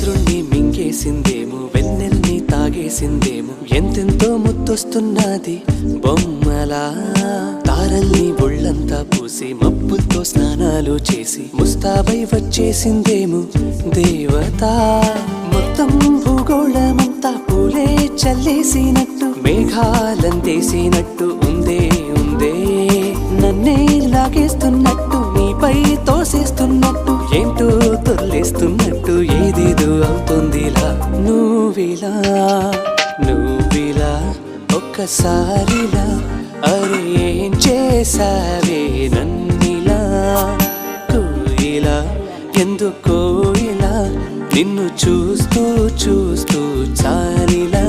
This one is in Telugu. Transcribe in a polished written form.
చంద్రుణ్ణి మింగేసిందేమో, వెన్నెల్ని తాగేసిందేమో, ఎంతెంతో ముద్దొస్తున్నది బొమ్మలా. తారల్ని ఒళ్ళంతా పూసి మబ్బులతో స్నానాలు చేసి ముస్తాబై వచ్చేసిందేమో దేవత. మొత్తం భూగోళమంతా పూలే చల్లేసినట్టు, మేఘాలందేసినట్టు ఉందే ఉందే. నన్నే లాగేస్తున్నట్టు, నీపై తోసేస్తున్నట్టు, ఏంటో తొల్లేస్తున్నట్టు, ఏదేదో అవుతుందిలా. నువ్విలా నువ్విలా ఒక్కసారిలా, అరే ఏం చేసావే నన్నిలా. కోయిలా ఎందుకో ఇలా, నిన్ను చూస్తూ చూస్తూ చాలిలా.